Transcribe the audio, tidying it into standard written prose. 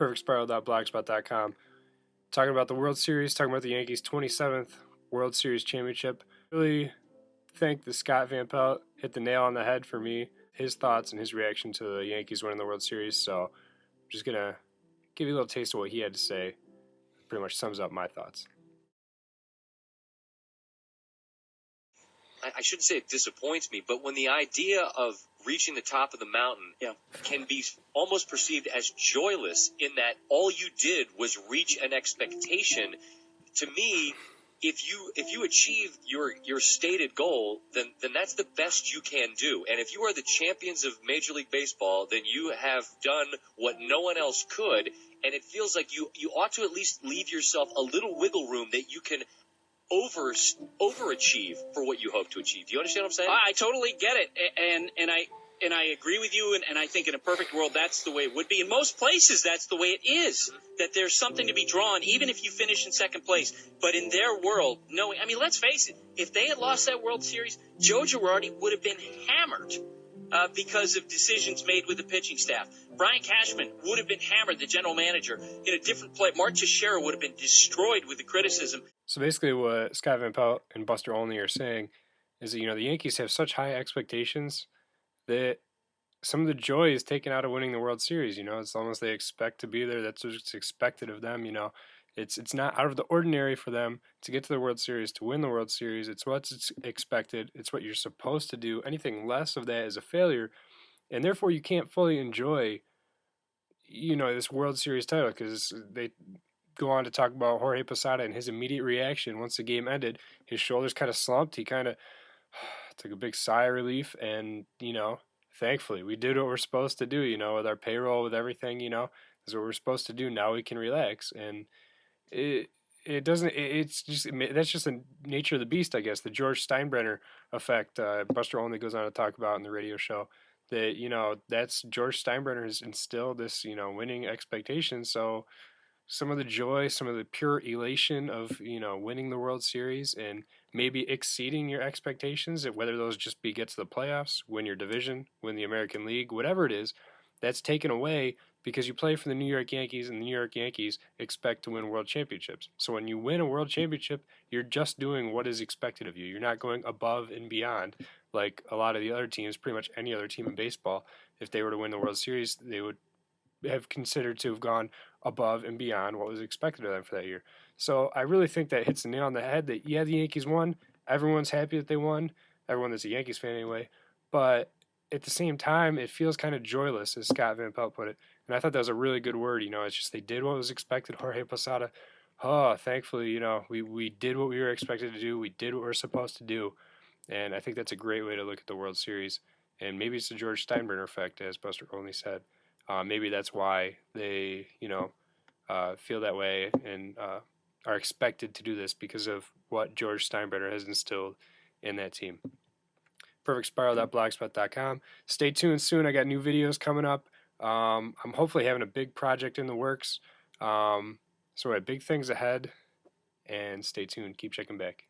perfectspiral.blogspot.com. Talking about the World Series, talking about the Yankees' 27th World Series championship. Really think that Scott Van Pelt hit the nail on the head for me. His thoughts and his reaction to the Yankees winning the World Series. So I'm just going to give you a little taste of what he had to say. Pretty much sums up my thoughts. I shouldn't say it disappoints me, but when the idea of reaching the top of the mountain can be almost perceived as joyless in that all you did was reach an expectation, to me, if you achieve your stated goal, then that's the best you can do. And if you are the champions of Major League Baseball, then you have done what no one else could, and it feels like you ought to at least leave yourself a little wiggle room that you can overachieve for what you hope to achieve. Do you understand what I'm saying? I totally get it, and I agree with you, and I think in a perfect world that's the way it would be. In most places that's the way it is, that there's something to be drawn, even if you finish in second place. But in their world, let's face it, if they had lost that World Series, Joe Girardi would have been hammered because of decisions made with the pitching staff. Brian Cashman would have been hammered, the general manager, in a different play. Mark Teixeira would have been destroyed with the criticism. So basically what Scott Van Pelt and Buster Olney are saying is that, the Yankees have such high expectations that some of the joy is taken out of winning the World Series. It's almost they expect to be there. That's what's expected of them. It's not out of the ordinary for them to get to the World Series, to win the World Series. It's what's expected. It's what you're supposed to do. Anything less of that is a failure, and therefore you can't fully enjoy, this World Series title, because they go on to talk about Jorge Posada and his immediate reaction once the game ended. His shoulders kind of slumped. He kind of took a big sigh of relief, and thankfully we did what we're supposed to do. With our payroll, with everything, is what we're supposed to do. Now we can relax, and it doesn't. It's just that's just the nature of the beast, I guess. The George Steinbrenner effect. Buster Olney goes on to talk about in the radio show that that's George Steinbrenner has instilled this winning expectation. So some of the joy, some of the pure elation of winning the World Series and maybe exceeding your expectations, whether those just be get to the playoffs, win your division, win the American League, whatever it is, that's taken away because you play for the New York Yankees, and the New York Yankees expect to win world championships. So when you win a world championship, you're just doing what is expected of you. You're not going above and beyond like a lot of the other teams, pretty much any other team in baseball. If they were to win the World Series, they would have considered to have gone above and beyond what was expected of them for that year. So I really think that hits the nail on the head that, the Yankees won. Everyone's happy that they won. Everyone that's a Yankees fan anyway. But at the same time, it feels kind of joyless, as Scott Van Pelt put it. And I thought that was a really good word. It's just they did what was expected. Jorge Posada, thankfully, we did what we were expected to do. We did what we were supposed to do. And I think that's a great way to look at the World Series. And maybe it's the George Steinbrenner effect, as Buster Olney said. Maybe that's why they, feel that way and are expected to do this because of what George Steinbrenner has instilled in that team. perfectspiral.blogspot.com. Stay tuned soon. I got new videos coming up. I'm hopefully having a big project in the works. So I have big things ahead, and stay tuned. Keep checking back.